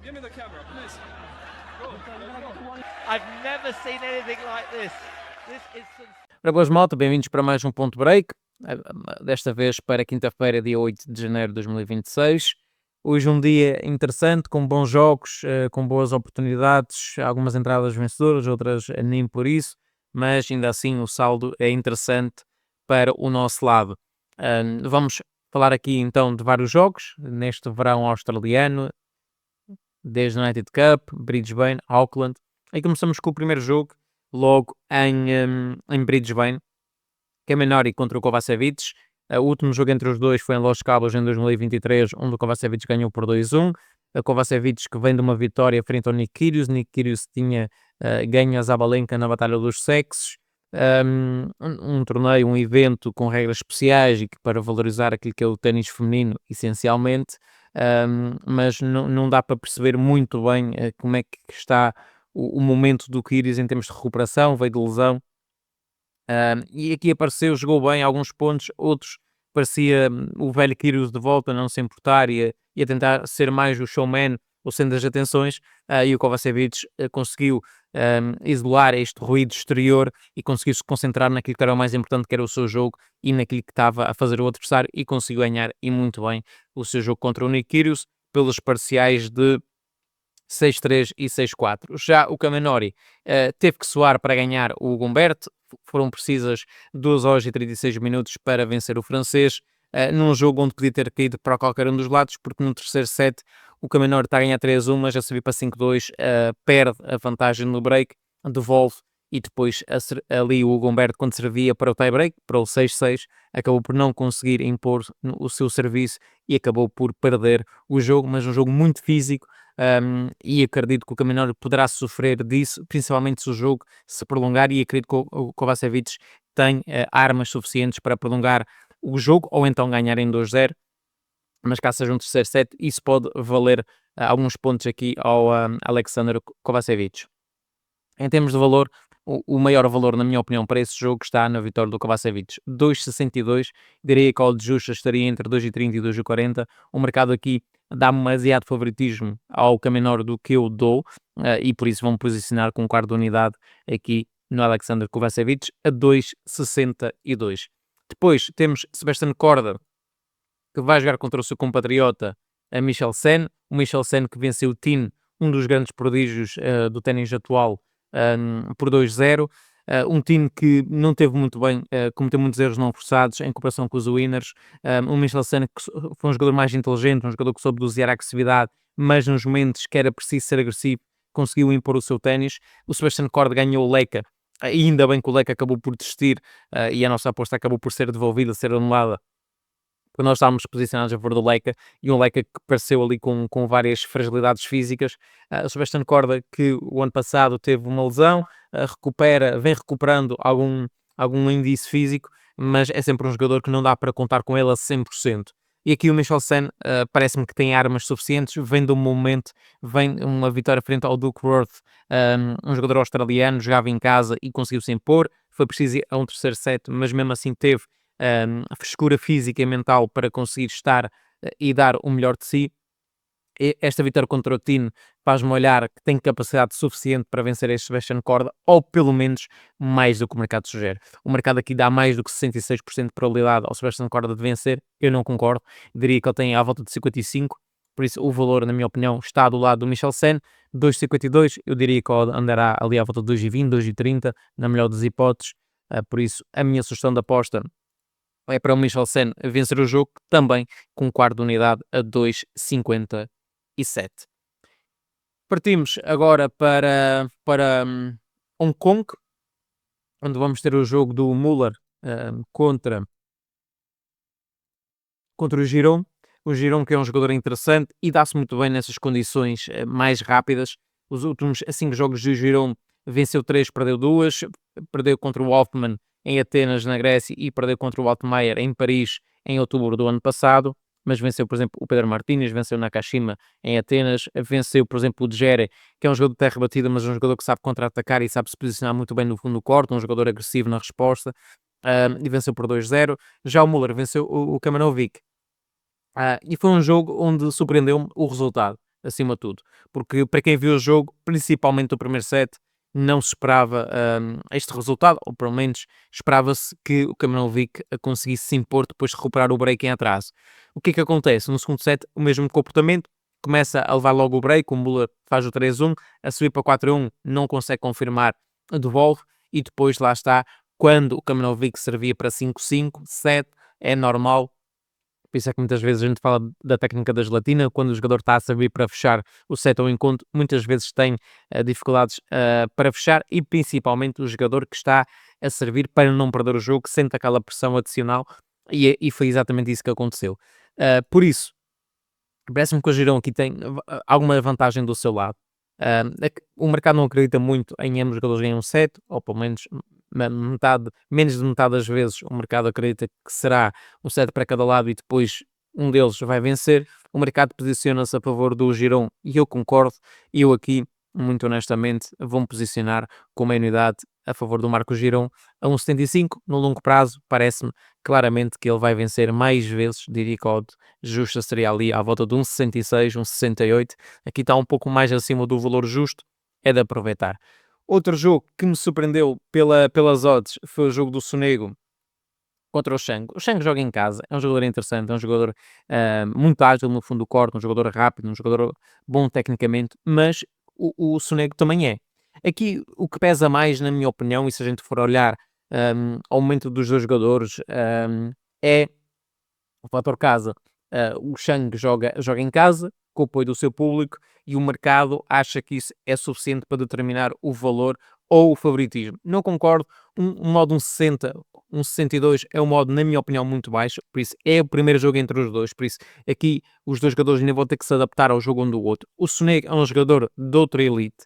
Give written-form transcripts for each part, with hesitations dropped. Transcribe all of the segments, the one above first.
Give me the camera, please. Go, let's go. I've never seen anything like this. This is Ora, boas malta, bem-vindos para mais um Ponto Break, desta vez para quinta-feira, dia 8 de janeiro de 2026. Hoje um dia interessante, com bons jogos, com boas oportunidades, algumas entradas vencedoras, outras nem por isso, mas ainda assim o saldo é interessante para o nosso lado. Vamos falar aqui então de vários jogos, neste verão australiano, desde o United Cup, Brisbane, Auckland. Aí começamos com o primeiro jogo, logo em Brisbane, Kamenori contra o Kovacevic. O último jogo entre os dois foi em Los Cabos em 2023, onde o Kovacevic ganhou por 2-1. A Kovacevic que vem de uma vitória frente ao Nick Kyrgios. Nick Kyrgios tinha ganho a Zabalenka na Batalha dos Sexos. Um torneio, um evento com regras especiais e que para valorizar aquilo que é o ténis feminino, essencialmente. Mas não dá para perceber muito bem como é que está o momento do Kyrgios em termos de recuperação. Veio de lesão. E aqui apareceu, jogou bem alguns pontos, outros parecia o velho Kyrgios de volta, não se importar e a tentar ser mais o showman, o centro das atenções, e o Kovacevic conseguiu isolar este ruído exterior e conseguiu se concentrar naquilo que era o mais importante, que era o seu jogo e naquilo que estava a fazer o adversário, e conseguiu ganhar e muito bem o seu jogo contra o Nick Kyrgios pelos parciais de 6-3 e 6-4. Já o Kamenori teve que suar para ganhar o Humbert. Foram precisas 2 horas e 36 minutos para vencer o francês, num jogo onde podia ter caído para qualquer um dos lados, porque no terceiro set o Kamenori está a ganhar 3-1, mas já subiu para 5-2, perde a vantagem no break, devolve, e depois ali o Humbert, quando servia para o tie-break, para o 6-6, acabou por não conseguir impor o seu serviço e acabou por perder o jogo, mas um jogo muito físico. E acredito que o Kamenori poderá sofrer disso, principalmente se o jogo se prolongar, e acredito que o Kovacevic tem armas suficientes para prolongar o jogo ou então ganhar em 2-0, mas caso seja um terceiro set, isso pode valer alguns pontos aqui ao Alexander Kovacevic. Em termos de valor, o maior valor, na minha opinião, para esse jogo está na vitória do Kovacevic, 2,62. Diria que o de justa estaria entre 2,30 e 2,40. O mercado aqui dá-me demasiado favoritismo ao Kamenori do que eu dou, e por isso vão posicionar com um quarto de unidade aqui no Alexander Kovacevic a 2,62. Depois temos Sebastian Korda, que vai jogar contra o seu compatriota a Michelsen. O Michelsen que venceu o Thiem, um dos grandes prodígios do ténis atual, por 2-0. Um time que não teve muito bem, cometeu muitos erros não forçados em comparação com os winners. O Michelsen que foi um jogador mais inteligente, um jogador que soube dosear a agressividade, mas nos momentos que era preciso ser agressivo, conseguiu impor o seu ténis. O Sebastian Korda ganhou o Leica, e ainda bem que o Leica acabou por desistir, e a nossa aposta acabou por ser devolvida, ser anulada, porque nós estávamos posicionados a favor do Leica, e um Leica que pareceu ali com várias fragilidades físicas. O Sebastian Korda, que o ano passado teve uma lesão, vem recuperando algum índice físico, mas é sempre um jogador que não dá para contar com ele a 100%. E aqui o Michelsen parece-me que tem armas suficientes, vem de um momento, vem uma vitória frente ao Duke Worth, um jogador australiano, jogava em casa e conseguiu-se impor. Foi preciso ir a um terceiro set, mas mesmo assim teve a frescura física e mental para conseguir estar e dar o melhor de si. Esta vitória contra o Thiem faz-me olhar que tem capacidade suficiente para vencer este Sebastian Korda, ou pelo menos mais do que o mercado sugere. O mercado aqui dá mais do que 66% de probabilidade ao Sebastian Korda de vencer. Eu não concordo, diria que ele tem à volta de 55%, por isso o valor, na minha opinião, está do lado do Michelsen. 2,52, eu diria que ele andará ali à volta de 2,20, 2,30, na melhor das hipóteses. Por isso a minha sugestão de aposta é para o Michelsen vencer o jogo, também com um quarto de unidade a 2,57. Partimos agora para Hong Kong, onde vamos ter o jogo do Muller contra o Giron. O Giron, que é um jogador interessante e dá-se muito bem nessas condições mais rápidas. Os últimos 5 jogos do Giron venceu 3, perdeu 2, perdeu contra o Hoffman em Atenas, na Grécia, e perdeu contra o Altmaier em Paris em outubro do ano passado, mas venceu, por exemplo, o Pedro Martínez, venceu Nakashima em Atenas, venceu, por exemplo, o Djere, que é um jogador de terra batida, mas um jogador que sabe contra-atacar e sabe se posicionar muito bem no fundo do corte, um jogador agressivo na resposta, e venceu por 2-0. Já o Muller venceu o Kamanovic, e foi um jogo onde surpreendeu-me o resultado. acima de tudo. Porque para quem viu o jogo, principalmente o primeiro set, não se esperava este resultado, ou pelo menos esperava-se que o Kramanovic conseguisse se impor depois de recuperar o break em atraso. O que é que acontece? No segundo set, o mesmo comportamento, começa a levar logo o break, o Müller faz o 3-1, a subir para 4-1, não consegue confirmar, devolve, e depois lá está, quando o Kramanovic servia para 5-5, 7, é normal. Por isso é que muitas vezes a gente fala da técnica da gelatina, quando o jogador está a servir para fechar o set ou encontro, muitas vezes tem dificuldades para fechar, e principalmente o jogador que está a servir para não perder o jogo, que sente aquela pressão adicional, e foi exatamente isso que aconteceu. Por isso, parece-me que o Girão aqui tem alguma vantagem do seu lado. É que o mercado não acredita muito em ambos os jogadores ganham um set, ou pelo menos menos de metade das vezes o mercado acredita que será um set para cada lado e depois um deles vai vencer. O mercado posiciona-se a favor do Girão e eu concordo. E eu aqui, muito honestamente, vou-me posicionar com uma unidade a favor do Marco Girão a 1,75. No longo prazo, parece-me claramente que ele vai vencer mais vezes. Diria que a odd justa seria ali à volta de 1,66, 1,68. Aqui está um pouco mais acima do valor justo, é de aproveitar. Outro jogo que me surpreendeu pelas odds foi o jogo do Sonego contra o Shang. O Shang joga em casa, é um jogador interessante, é um jogador muito ágil no fundo do corte, um jogador rápido, um jogador bom tecnicamente, mas o Sonego também é. Aqui o que pesa mais, na minha opinião, e se a gente for olhar ao momento dos dois jogadores, é o fator casa. O Shang joga em casa, com o apoio do seu público, e o mercado acha que isso é suficiente para determinar o valor ou o favoritismo. Não concordo. Um modo 1,60, 1,62 é um modo, na minha opinião, muito baixo, por isso é o primeiro jogo entre os dois, por isso aqui os dois jogadores ainda vão ter que se adaptar ao jogo um do outro. O Sonego é um jogador de outra elite.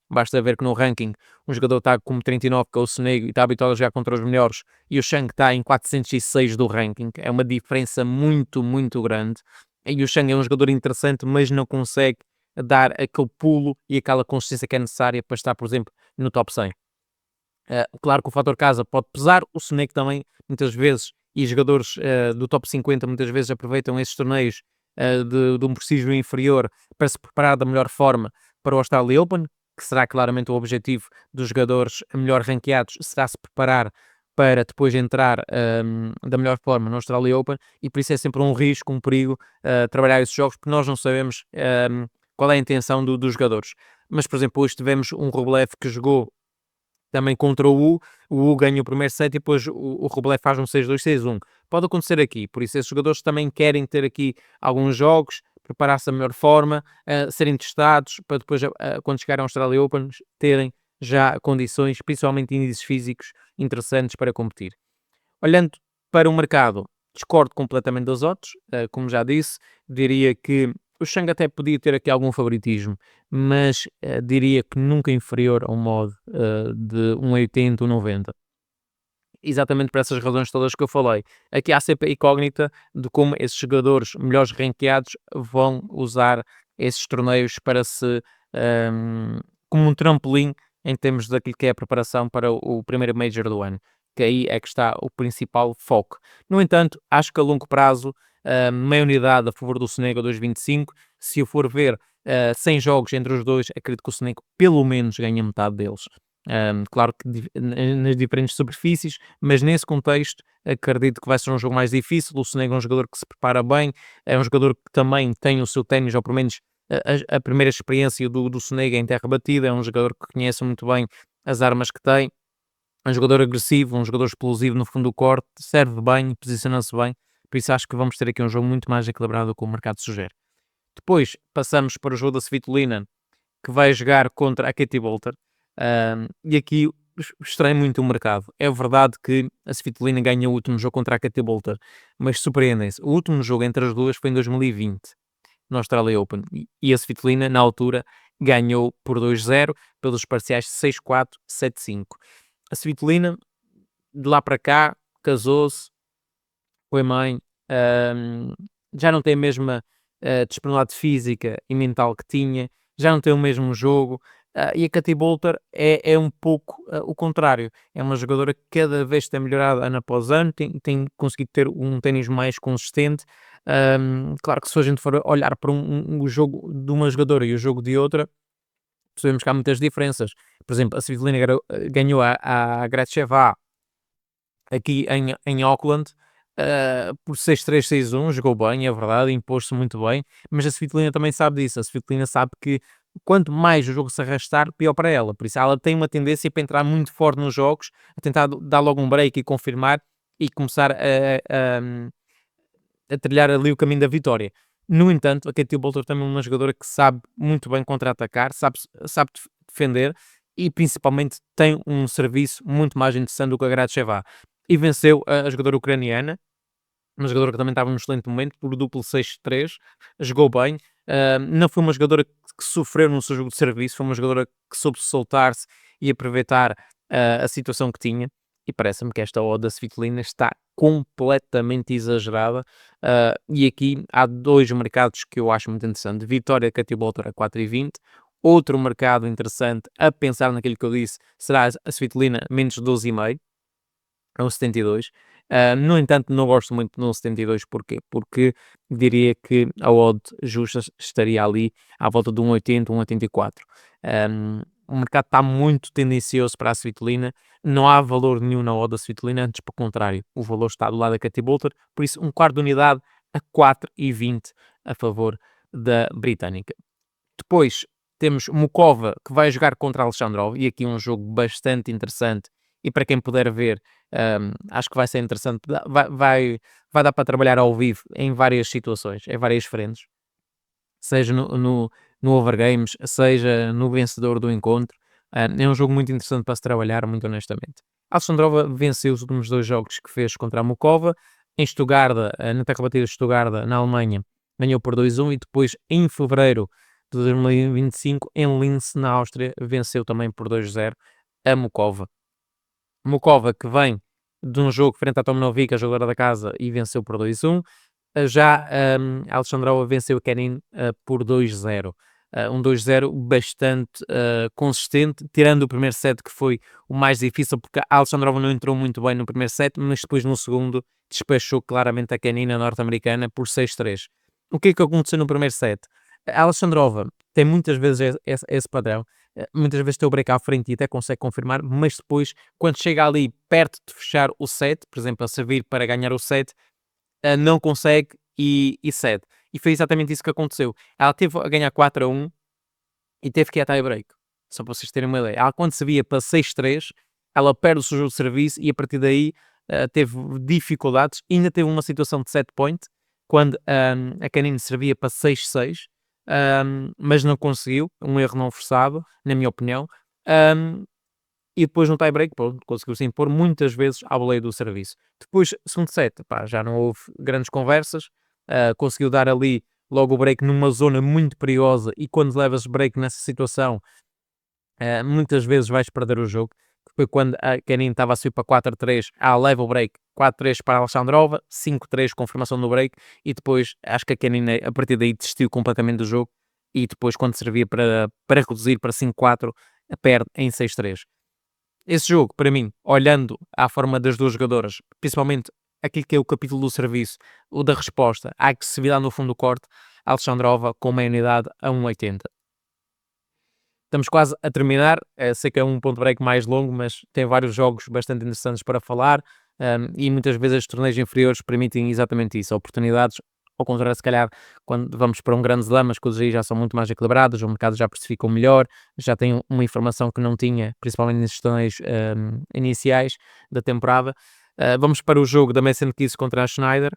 Basta ver que no ranking um jogador está como 39, que é o Sonego, e está habituado a jogar contra os melhores, e o Shang está em 406 do ranking. É uma diferença muito, muito grande. E o Shang é um jogador interessante, mas não consegue dar aquele pulo e aquela consistência que é necessária para estar, por exemplo, no top 100. Claro que o fator casa pode pesar, o Sonego também, muitas vezes, e jogadores do top 50 muitas vezes aproveitam esses torneios de um prestígio inferior para se preparar da melhor forma para o Australian Open, que será claramente o objetivo dos jogadores melhor ranqueados, será se preparar para depois entrar da melhor forma no Australian Open, e por isso é sempre um risco, um perigo trabalhar esses jogos, porque nós não sabemos qual é a intenção dos jogadores. Mas, por exemplo, hoje tivemos um Rublev que jogou também contra o U ganha o primeiro set e depois o Rublev faz um 6-2, 6-1. Pode acontecer aqui, por isso esses jogadores também querem ter aqui alguns jogos, preparar-se da melhor forma, serem testados, para depois, quando chegarem ao Australian Open, terem já condições, principalmente índices físicos, interessantes para competir. Olhando para o mercado, discordo completamente das odds, como já disse, diria que o Shang até podia ter aqui algum favoritismo, mas diria que nunca inferior a um modo de 1,80 ou 90. Exatamente por essas razões todas que eu falei. Aqui há sempre a incógnita de como esses jogadores melhores ranqueados vão usar esses torneios para como um trampolim em termos daquilo que é a preparação para o primeiro Major do ano, que aí é que está o principal foco. No entanto, acho que a longo prazo, meia unidade a favor do Sonego 2,25. Se eu for ver 100 jogos entre os dois, acredito que o Sonego pelo menos ganha metade deles. Claro que nas diferentes superfícies, mas nesse contexto acredito que vai ser um jogo mais difícil. O Sonego é um jogador que se prepara bem, é um jogador que também tem o seu ténis, ou pelo menos a primeira experiência do Sonego em terra batida, é um jogador que conhece muito bem as armas que tem, é um jogador agressivo, um jogador explosivo no fundo do corte, serve bem, posiciona-se bem, por isso acho que vamos ter aqui um jogo muito mais equilibrado do que o mercado sugere. Depois passamos para o jogo da Svitolina, que vai jogar contra a Katie Boulter. E aqui estranho muito o mercado. É verdade que a Svitolina ganhou o último jogo contra a Katie Boulter, mas surpreendem-se. O último jogo entre as duas foi em 2020, no Australian Open, e a Svitolina, na altura, ganhou por 2-0, pelos parciais 6-4, 7-5. A Svitolina, de lá para cá, casou-se, foi mãe, já não tem a mesma disponibilidade física e mental que tinha, já não tem o mesmo jogo, E a Katy Bolter é um pouco o contrário. É uma jogadora que cada vez tem melhorado ano após ano, tem conseguido ter um ténis mais consistente. Claro que se a gente for olhar para o jogo de uma jogadora e o jogo de outra, percebemos que há muitas diferenças. Por exemplo, a Svitolina ganhou a Gracheva aqui em Auckland por 6-3, 6-1, jogou bem, é verdade, impôs-se muito bem, mas a Svitolina também sabe disso. A Svitolina sabe que quanto mais o jogo se arrastar, pior para ela. Por isso ela tem uma tendência para entrar muito forte nos jogos, a tentar dar logo um break e confirmar e começar a trilhar ali o caminho da vitória. No entanto, a Katy Bolter também é uma jogadora que sabe muito bem contra-atacar, sabe defender e principalmente tem um serviço muito mais interessante do que a Gracheva. E venceu a jogadora ucraniana, uma jogadora que também estava num excelente momento, por duplo 6-3, jogou bem. Não foi uma jogadora que sofreu no seu jogo de serviço, foi uma jogadora que soube soltar-se e aproveitar a situação que tinha. E parece-me que esta odd da Svitolina está completamente exagerada. E aqui há dois mercados que eu acho muito interessante. Vitória Katy Bolter a 4,20. Outro mercado interessante, a pensar naquilo que eu disse, será a Svitolina menos 12,5, a 1,72. No entanto, não gosto muito do 1,72. Porquê? Porque diria que a odd justa estaria ali à volta de 1,80, 1,84. O mercado está muito tendencioso para a Svitolina, não há valor nenhum na odd da Svitolina, antes pelo contrário, o valor está do lado da Katy Bolter, por isso um quarto de unidade a 4,20 a favor da britânica. Depois temos Mukova, que vai jogar contra a Alexandrov, e aqui um jogo bastante interessante, e para quem puder ver, acho que vai ser interessante, vai dar para trabalhar ao vivo em várias situações, em várias frentes, seja no Overgames, seja no vencedor do encontro. É um jogo muito interessante para se trabalhar, muito honestamente. A Alexandrova venceu os últimos 2 jogos que fez contra a Mukova, em Stuttgart, na terra batida de Stuttgart, na Alemanha, ganhou por 2-1, e depois em fevereiro de 2025, em Linz, na Áustria, venceu também por 2-0 a Mukova. Mukova, que vem de um jogo frente à Tomanovic, a jogadora da casa, e venceu por 2-1. Já a Alexandrova venceu a Kenin por 2-0. Um 2-0 bastante consistente, tirando o primeiro set, que foi o mais difícil, porque a Alexandrova não entrou muito bem no primeiro set, mas depois no segundo despachou claramente a Kenin, norte-americana, por 6-3. O que é que aconteceu no primeiro set? A Alexandrova tem muitas vezes esse padrão, muitas vezes tem o break à frente e até consegue confirmar, mas depois, quando chega ali perto de fechar o set, por exemplo, a servir para ganhar o set, não consegue e cede. E foi exatamente isso que aconteceu. Ela teve a ganhar 4-1 e teve que ir a tie break. Só para vocês terem uma ideia. Ela, quando se via para 6-3, ela perde o seu jogo de serviço e a partir daí teve dificuldades. E ainda teve uma situação de set point, quando a Canine servia para 6-6, mas não conseguiu. Um erro não forçado, na minha opinião. E depois no tie-break, conseguiu-se impor muitas vezes à boleia do serviço. Depois, segundo set, já não houve grandes conversas, conseguiu dar ali logo o break numa zona muito perigosa, e quando levas break nessa situação, muitas vezes vais perder o jogo. Foi quando a Kenin estava a subir para 4-3, leva o break, 4-3 para a Alexandrova, 5-3 confirmação do break, e depois acho que a Kenin a partir daí desistiu completamente do jogo, e depois quando servia para reduzir para 5-4, perde em 6-3. Esse jogo, para mim, olhando à forma das duas jogadoras, principalmente aquilo que é o capítulo do serviço, o da resposta, a agressividade no fundo do corte, a Alexandrova com meia unidade a 1,80. Estamos quase a terminar, sei que é um ponto break mais longo, mas tem vários jogos bastante interessantes para falar, e muitas vezes os torneios inferiores permitem exatamente isso, oportunidades. Ao contrário, se calhar, quando vamos para um grande slam, as coisas aí já são muito mais equilibradas, o mercado já precificou melhor, já tem uma informação que não tinha, principalmente nesses torneios iniciais da temporada. Vamos para o jogo da Mason Keys contra a Schneider,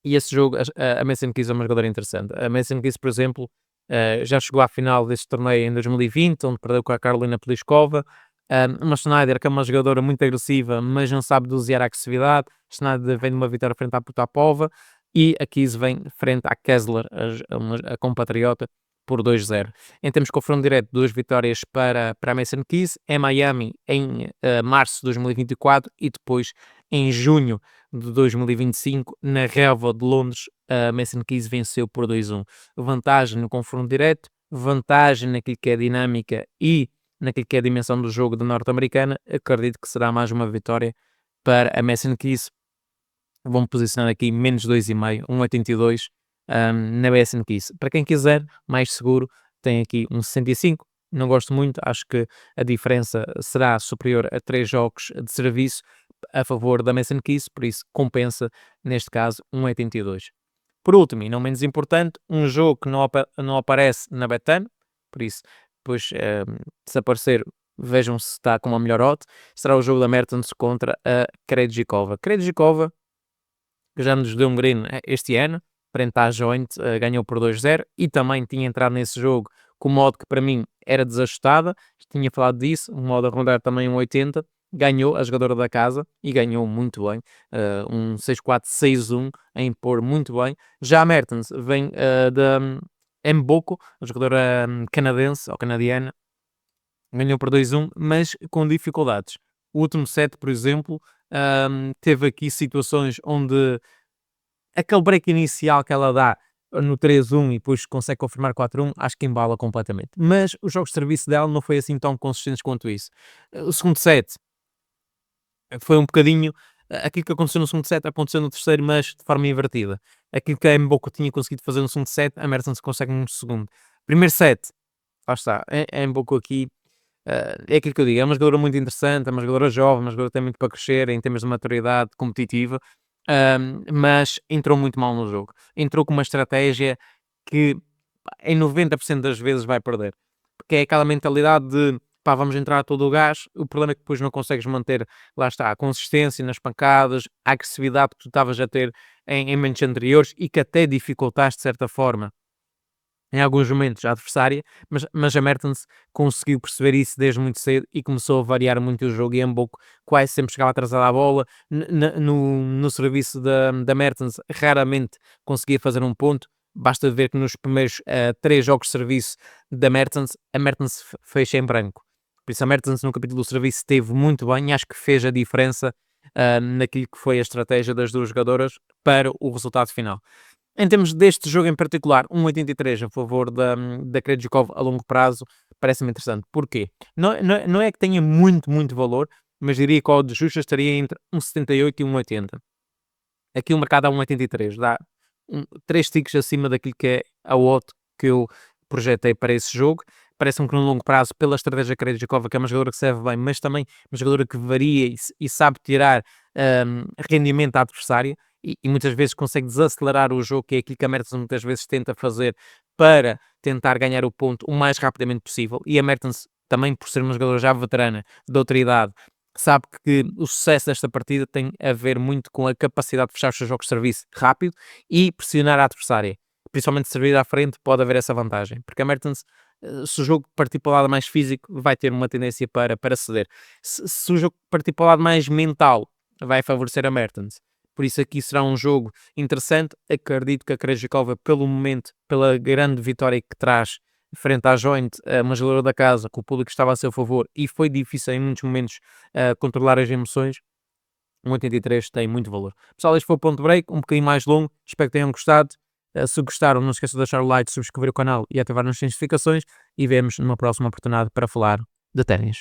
e esse jogo, a Mason Keys é uma jogadora interessante. A Mason Keys, por exemplo, já chegou à final deste torneio em 2020, onde perdeu com a Karolina Pliskova. Uma Schneider que é uma jogadora muito agressiva, mas não sabe dosear a agressividade. Schneider vem de uma vitória frente à Potapova, e a Keys vem frente à Kessler, a compatriota, por 2-0. Em termos de confronto direto, 2 vitórias para a Mason Keys, em Miami em março de 2024, e depois em junho de 2025, na relva de Londres, a Mason Keys venceu por 2-1. Vantagem no confronto direto, vantagem naquilo que é a dinâmica e naquilo que é a dimensão do jogo da norte-americana, acredito que será mais uma vitória para a Mason Keys. Vou-me posicionar aqui menos 2,5, 1,82 na Mason Keys. Para quem quiser, mais seguro, tem aqui um 65. Não gosto muito, acho que a diferença será superior a 3 jogos de serviço a favor da Mason Keys, por isso compensa, neste caso, 1,82. Por último, e não menos importante, um jogo que não aparece na Betano, por isso, depois, se aparecer, vejam se está com uma melhor odd, será o jogo da Mertens contra a Krejcikova. Krejcikova, que já nos deu um green este ano, frente à Joint, ganhou por 2-0 e também tinha entrado nesse jogo com o modo que para mim era desajustada, tinha falado disso, um modo a rondar também um 80, ganhou a jogadora da casa e ganhou muito bem, um 6-4, 6-1 a impor muito bem. Já a Mertens vem da Mboko, a jogadora canadense ou canadiana, ganhou por 2-1, mas com dificuldades. O último set, por exemplo, teve aqui situações onde aquele break inicial que ela dá no 3-1 e depois consegue confirmar 4-1, acho que embala completamente. Mas os jogos de serviço dela não foi assim tão consistentes quanto isso. O segundo set foi um bocadinho aquilo que aconteceu no segundo set, aconteceu no terceiro, mas de forma invertida. Aquilo que a Mboko tinha conseguido fazer no segundo set, a Mertens consegue no segundo. Primeiro set, lá está, a Mboko aqui, é aquilo que eu digo, é uma jogadora muito interessante, é uma jogadora jovem, uma jogadora que tem muito para crescer em termos de maturidade competitiva, mas entrou muito mal no jogo. Entrou com uma estratégia que em 90% das vezes vai perder. Porque é aquela mentalidade de pá, vamos entrar a todo o gás. O problema é que depois não consegues manter, lá está, a consistência nas pancadas, a agressividade que tu estavas a ter em momentos anteriores e que até dificultaste de certa forma em alguns momentos a adversária, mas a Mertens conseguiu perceber isso desde muito cedo e começou a variar muito o jogo e Mboko quase sempre chegava atrasada à bola, no serviço da Mertens raramente conseguia fazer um ponto, basta ver que nos primeiros 3 jogos de serviço da Mertens, a Mertens fecha em branco. Por isso a Mertens no capítulo do serviço esteve muito bem e acho que fez a diferença naquilo que foi a estratégia das duas jogadoras para o resultado final. Em termos deste jogo em particular, 1,83 a favor da Krejcikova a longo prazo, parece-me interessante. Porquê? Não é que tenha muito valor, mas diria que o de justa estaria entre 1,78 e 1,80. Aqui o mercado a 1,83, dá 3 ticks acima daquilo que é a odd que eu projetei para esse jogo. Parece-me que no longo prazo, pela estratégia Krejcikova, que é uma jogadora que serve bem, mas também uma jogadora que varia e sabe tirar rendimento à adversária, e muitas vezes consegue desacelerar o jogo, que é aquilo que a Mertens muitas vezes tenta fazer para tentar ganhar o ponto o mais rapidamente possível. E a Mertens, também por ser uma jogadora já veterana, de outra idade, sabe que o sucesso desta partida tem a ver muito com a capacidade de fechar os seus jogos de serviço rápido e pressionar a adversária. Principalmente servir à frente pode haver essa vantagem, porque a Mertens, se o jogo partir para o lado mais físico, vai ter uma tendência para ceder. Se o jogo partir para o lado mais mental, vai favorecer a Mertens. Por isso aqui será um jogo interessante. Acredito que a Krejcikova, pelo momento, pela grande vitória que traz frente à Joint, uma jogadora da casa, que o público estava a seu favor e foi difícil em muitos momentos controlar as emoções, 1,83 tem muito valor. Pessoal, este foi o Ponto Break, um bocadinho mais longo, espero que tenham gostado. Se gostaram, não se esqueçam de deixar o like, subscrever o canal e ativar as notificações e vemos numa próxima oportunidade para falar de ténis.